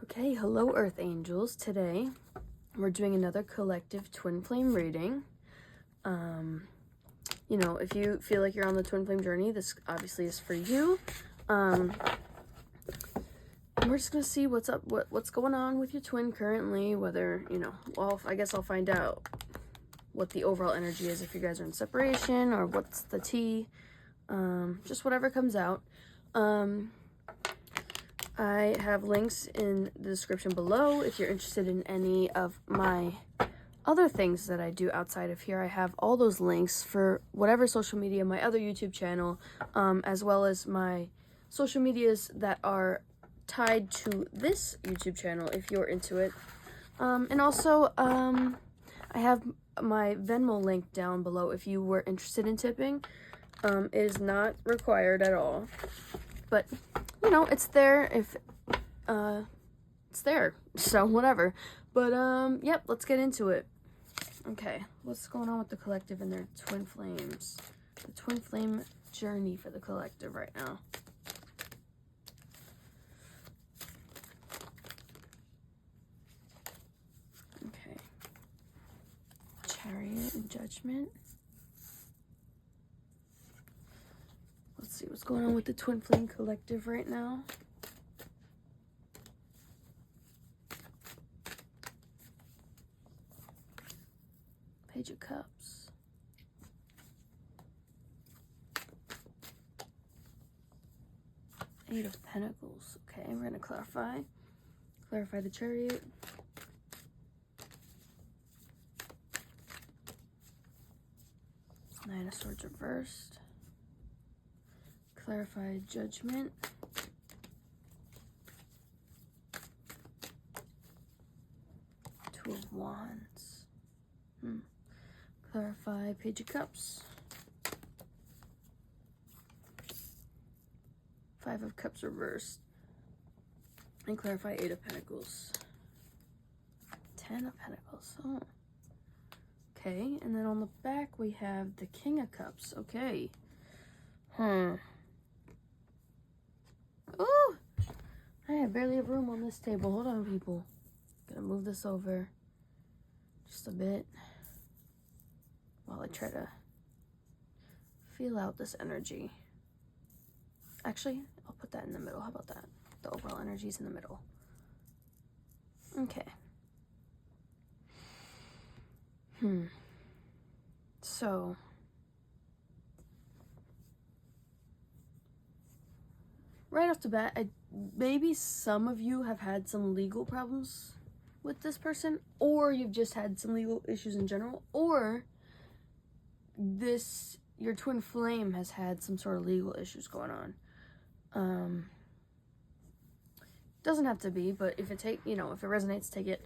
Okay, hello Earth Angels. Today we're doing another collective twin flame reading. If you feel like you're on the twin flame journey, this obviously is for you. And we're just gonna see what's up, what's going on with your twin currently, whether, well, I guess I'll find out what the overall energy is if you guys are in separation or what's the tea. Just whatever comes out. I have links in the description below if you're interested in any of my other things that I do outside of here. I have all those links for whatever social media, my other YouTube channel, as well as my social medias that are tied to this YouTube channel if you're into it. And also, I have my Venmo link down below if you were interested in tipping. It is not required at all, but it's there if it's there, so whatever. But yep, let's get into it. Okay, what's going on with the collective and their twin flames? The twin flame journey for the collective right now. Okay, Chariot and Judgment. Let's see what's going on with the twin flame collective right now. Page of Cups. Eight of Pentacles. Okay, we're going to clarify the Chariot. Nine of Swords reversed. Clarify Judgment. Two of Wands. Clarify Page of Cups. Five of Cups reversed. And clarify Eight of Pentacles. 10 of Pentacles. Oh. Okay, and then on the back we have the King of Cups. Okay. Ooh! I barely have room on this table. Hold on, people. Gonna move this over just a bit while I try to feel out this energy. Actually, I'll put that in the middle. How about that? The overall energy is in the middle. Okay. So, right off the bat, maybe some of you have had some legal problems with this person, or you've just had some legal issues in general, or your twin flame has had some sort of legal issues going on. Doesn't have to be, but if it if it resonates, take it.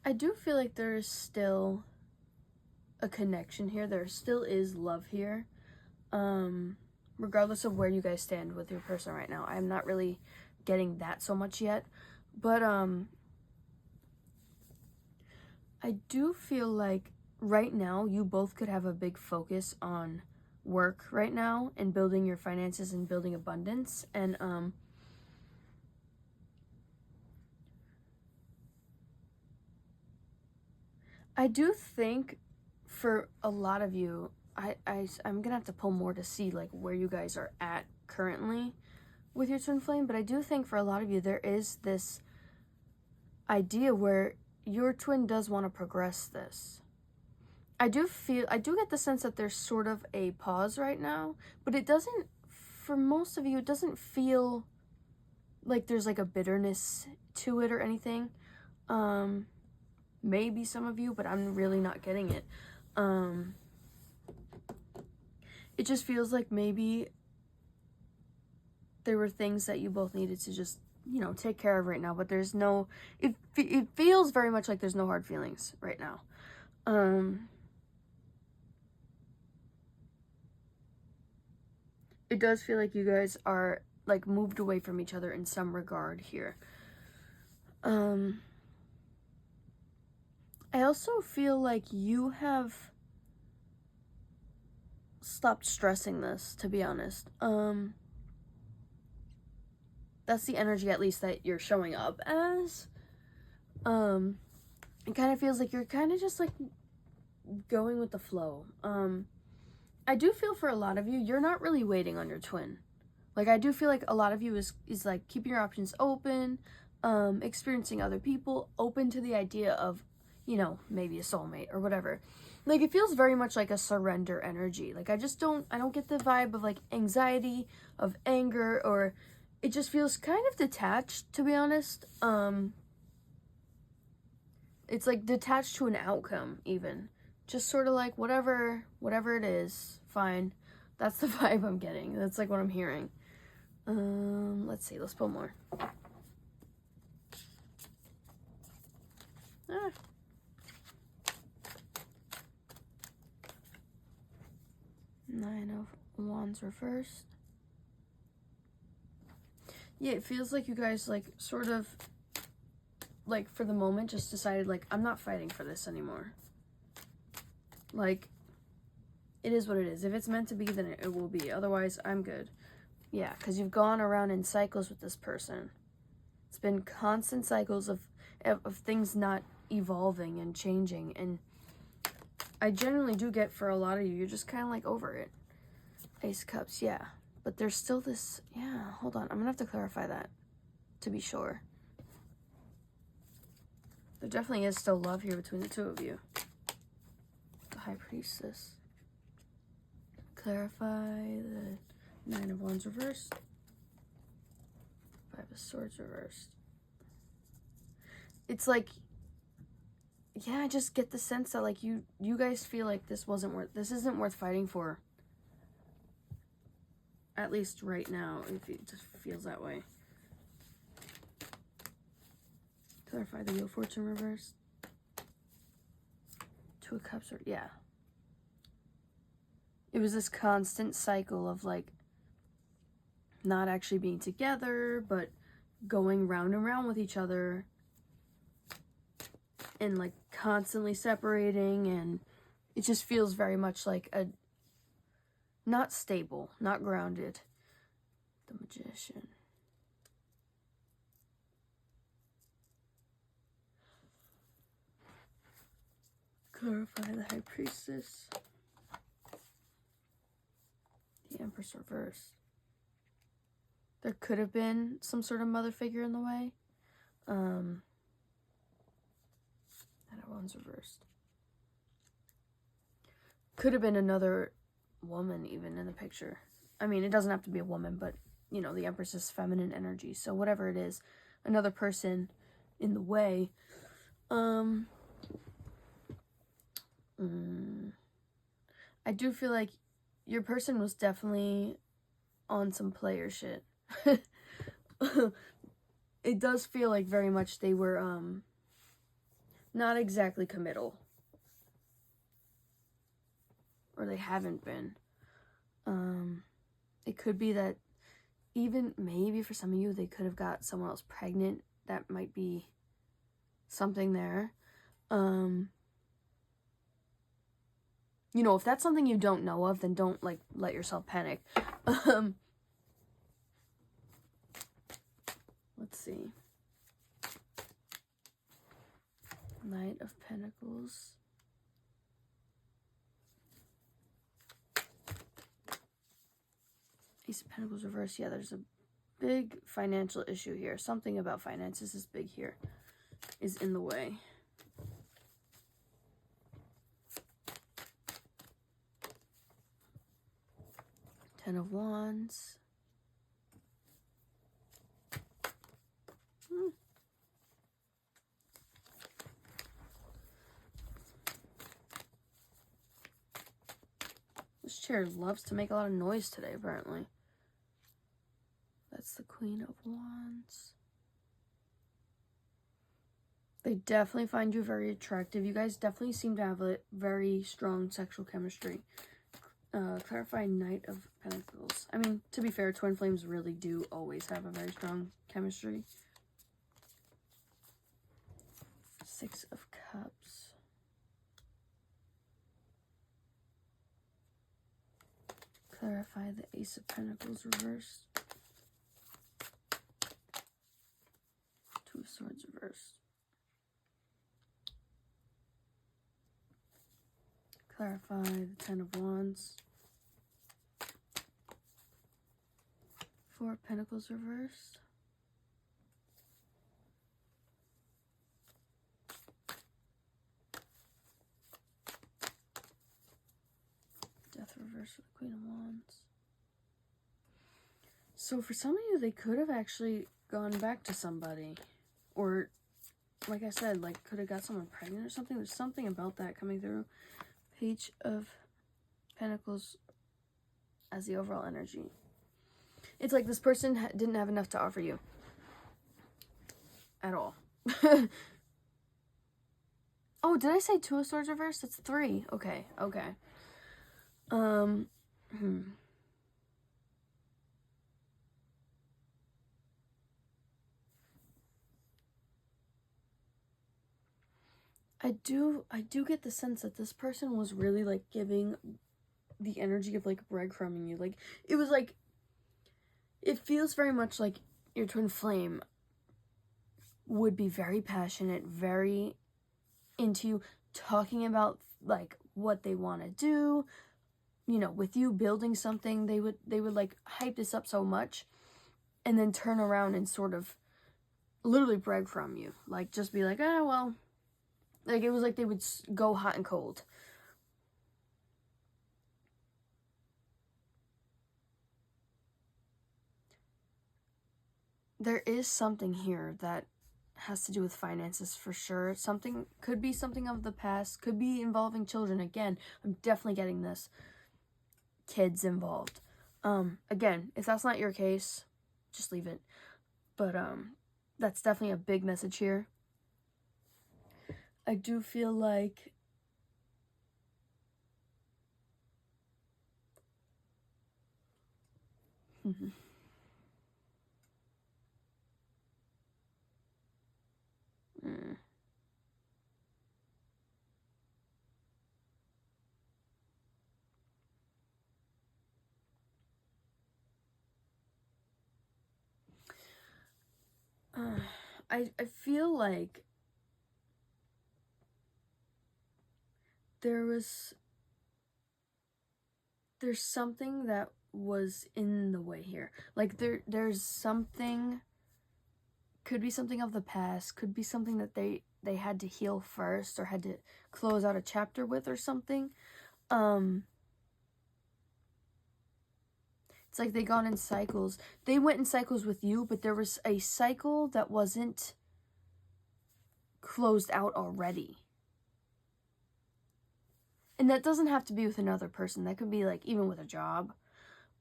I do feel like there is still a connection here. There still is love here. Regardless of where you guys stand with your person right now. I'm not really getting that so much yet. But I do feel like right now you both could have a big focus on work right now and building your finances and building abundance. And I do think for a lot of you, I'm gonna have to pull more to see like where you guys are at currently with your twin flame, but I do think for a lot of you there is this idea where your twin does want to progress this. I do get the sense that there's sort of a pause right now, but it doesn't, for most of you, it doesn't feel like there's like a bitterness to it or anything. Maybe some of you, but I'm really not getting it. It just feels like maybe there were things that you both needed to just, take care of right now, but there's no, it feels very much like there's no hard feelings right now. It does feel like you guys are like moved away from each other in some regard here. I also feel like you have stopped stressing this, to be honest. That's the energy, at least, that you're showing up as. It kind of feels like you're kind of just like going with the flow. I do feel for a lot of you, you're not really waiting on your twin. Like, I do feel like a lot of you is like keeping your options open, experiencing other people, open to the idea of, you know, maybe a soulmate or whatever. Like, it feels very much like a surrender energy. Like, I don't get the vibe of like anxiety, of anger, or it just feels kind of detached, to be honest. It's like detached to an outcome, even. Just sort of like whatever it is, fine. That's the vibe I'm getting. That's like what I'm hearing. Let's see, let's pull more. Nine of Wands reversed. Yeah, it feels like you guys like sort of like for the moment just decided like I'm not fighting for this anymore. Like, it is what it is. If it's meant to be, then it will be. Otherwise, I'm good. Yeah, because you've gone around in cycles with this person. It's been constant cycles of things not evolving and changing. And I genuinely do get for a lot of you, you're just kind of like over it. Ace of Cups, yeah. But there's still this, yeah, hold on. I'm going to have to clarify that to be sure. There definitely is still love here between the two of you. The High Priestess. Clarify the Nine of Wands reversed. Five of Swords reversed. It's like, yeah, I just get the sense that like you guys feel like this isn't worth fighting for. At least right now, if it just feels that way. Clarify the Wheel of Fortune reversed. Two of Cups, yeah. It was this constant cycle of like not actually being together, but going round and round with each other and like constantly separating, and it just feels very much like a not stable, not grounded. The Magician. Clarify the High Priestess. The Empress reversed. There could have been some sort of mother figure in the way. And one's reversed. Could have been another woman even in the picture. I mean, it doesn't have to be a woman, but, you know, the Empress is feminine energy. So whatever it is, another person in the way. I do feel like your person was definitely on some player shit. It does feel like very much they were not exactly committal, or they haven't been. It could be that even maybe for some of you they could have got someone else pregnant. That might be something there. You know, if that's something you don't know of, then don't like let yourself panic. Let's see. Knight of Pentacles. Ace of Pentacles reversed. Yeah, there's a big financial issue here. Something about finances is big here. Is in the way. Ten of Wands. This chair loves to make a lot of noise today, apparently. That's the Queen of Wands. They definitely find you very attractive. You guys definitely seem to have a very strong sexual chemistry. Clarify Knight of Pentacles. I mean, to be fair, twin flames really do always have a very strong chemistry. Six of Cups. Clarify the Ace of Pentacles reversed. Two of Swords reversed. Clarify the Ten of Wands. Four of Pentacles reversed. Death reversed for the Queen of Wands. So for some of you, they could have actually gone back to somebody. Or, like I said, like could have got someone pregnant or something. There's something about that coming through. Page of Pentacles as the overall energy. It's like this person didn't have enough to offer you. At all. Oh, did I say Two of Swords reversed? That's three. Okay, okay. I do get the sense that this person was really like giving the energy of like breadcrumbing you. Like it was like, it feels very much like your twin flame would be very passionate, very into you, talking about like what they want to do, you know, with you building something. They would like hype this up so much and then turn around and sort of literally breadcrumb you, like just be like, ah, well, like it was like they would go hot and cold. There is something here that has to do with finances for sure. Something could be something of the past, could be involving children. Again, I'm definitely getting this. Kids involved. Again, if that's not your case, just leave it. But that's definitely a big message here. I do feel like I feel like there's something that was in the way here. Like there's something, could be something of the past, could be something that they had to heal first or had to close out a chapter with or something. It's like they gone in cycles. They went in cycles with you, but there was a cycle that wasn't closed out already. And that doesn't have to be with another person. That could be like even with a job,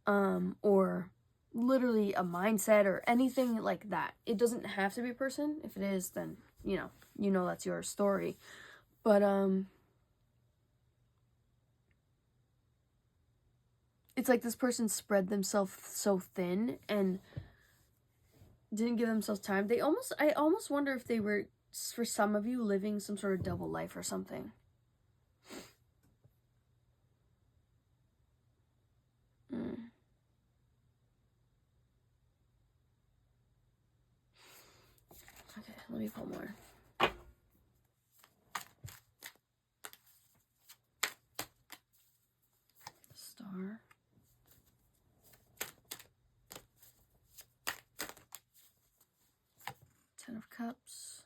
or literally a mindset or anything like that. It doesn't have to be a person. If it is, then you know that's your story. But it's like this person spread themselves so thin and didn't give themselves time. I almost wonder if they were, for some of you, living some sort of double life or something. Okay, let me pull more. Star. Ten of Cups.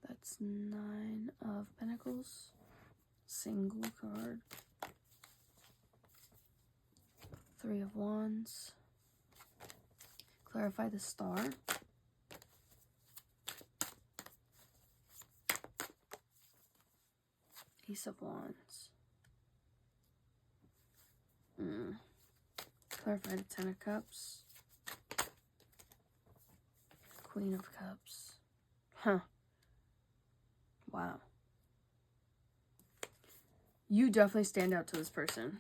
That's Nine of Pentacles. Single card. Three of Wands. Clarify the Star. Ace of Wands. Clarify the Ten of Cups. Queen of Cups. Huh. Wow. You definitely stand out to this person.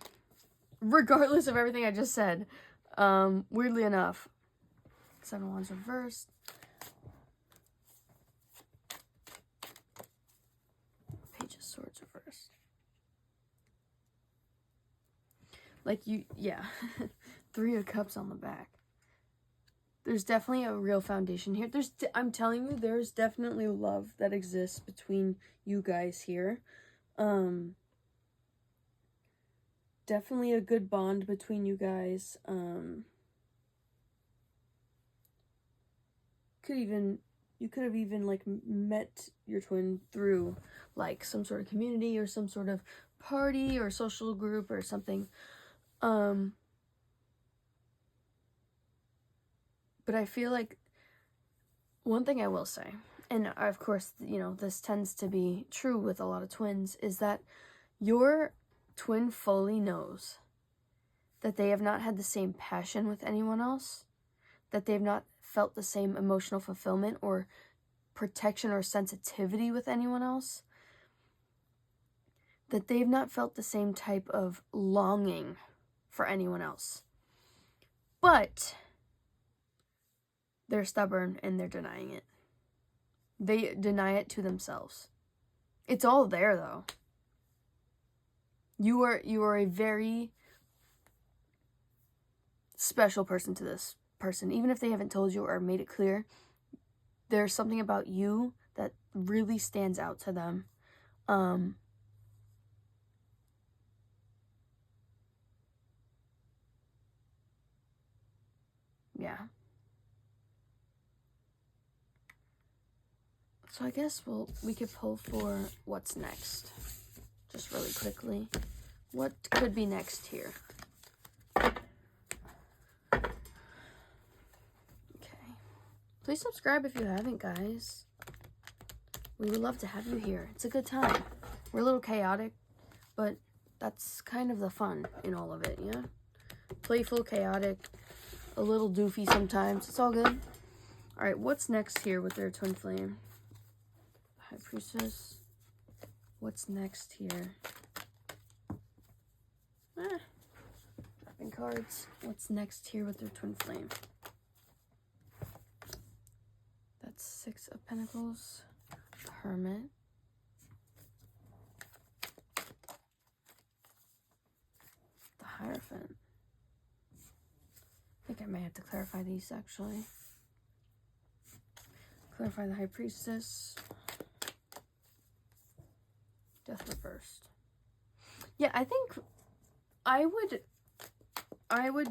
Regardless of everything I just said. Weirdly enough. Seven of Wands reversed. Page of Swords reversed. Like yeah. Three of Cups on the back. There's definitely a real foundation here. I'm telling you, there's definitely love that exists between you guys here. Definitely a good bond between you guys. You could have even like met your twin through like some sort of community or some sort of party or social group or something. But I feel like one thing I will say, and of course, you know, this tends to be true with a lot of twins, is that your twin fully knows that they have not had the same passion with anyone else, that they have not felt the same emotional fulfillment or protection or sensitivity with anyone else, that they've not felt the same type of longing for anyone else. But they're stubborn and they're denying it. They deny it to themselves. It's all there, though. You are a very special person to this person. Even if they haven't told you or made it clear, there's something about you that really stands out to them. Yeah. So I guess we could pull for what's next. Just really quickly. What could be next here? Okay. Please subscribe if you haven't, guys. We would love to have you here. It's a good time. We're a little chaotic, but that's kind of the fun in all of it, yeah? Playful, chaotic, a little doofy sometimes. It's all good. All right, what's next here with their twin flame? High Priestess. What's next here? Dropping cards. What's next here with their twin flame? That's Six of Pentacles. Hermit. The Hierophant. I think I may have to clarify these, actually. Clarify the High Priestess. Death reversed. Yeah, I think I would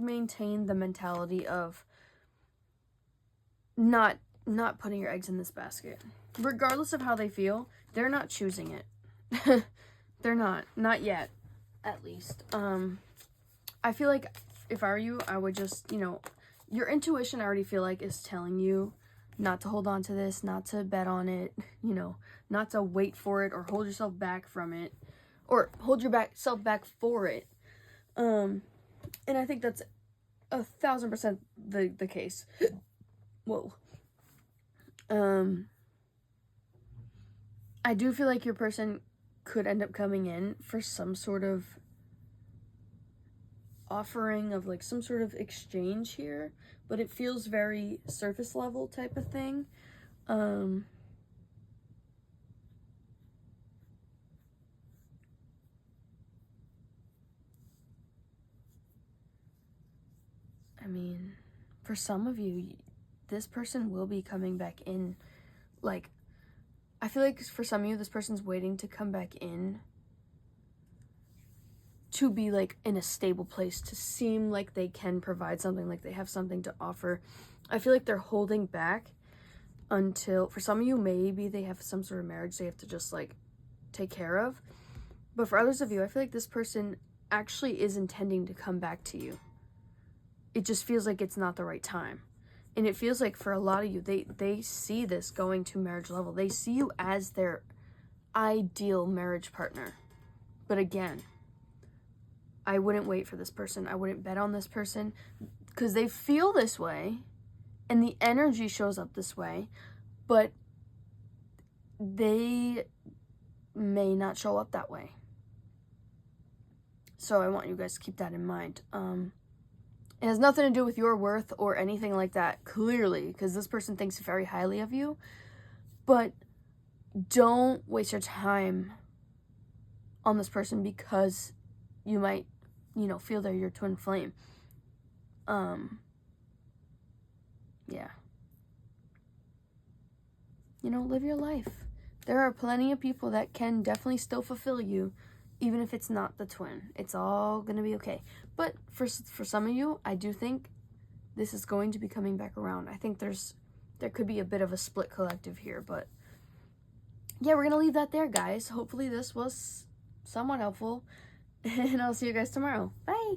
maintain the mentality of not putting your eggs in this basket. Regardless of how they feel, they're not choosing it. They're not yet, at least. I feel like if I were you, I would just, you know, your intuition I already feel like is telling you not to hold on to this, not to bet on it, you know, not to wait for it or hold yourself back from it, or hold yourself back for it. And I think that's 1,000% the case. Whoa. I do feel like your person could end up coming in for some sort of offering of like some sort of exchange here, but it feels very surface level type of thing. I mean, for some of you, this person will be coming back in. Like, I feel like for some of you, this person's waiting to come back in to be like in a stable place, to seem like they can provide something, like they have something to offer. I feel like they're holding back until, for some of you, maybe they have some sort of marriage they have to just like take care of. But for others of you, I feel like this person actually is intending to come back to you. It just feels like it's not the right time. And it feels like for a lot of you, they see this going to marriage level. They see you as their ideal marriage partner. But again, I wouldn't wait for this person. I wouldn't bet on this person because they feel this way and the energy shows up this way, but they may not show up that way. So I want you guys to keep that in mind. It has nothing to do with your worth or anything like that, clearly, because this person thinks very highly of you. But don't waste your time on this person because you might, feel they're your twin flame. Yeah. Live your life. There are plenty of people that can definitely still fulfill you, even if it's not the twin. It's all gonna be okay. But for some of you, I do think this is going to be coming back around. I think there could be a bit of a split collective here, but yeah, we're gonna leave that there, guys. Hopefully this was somewhat helpful, and I'll see you guys tomorrow. Bye.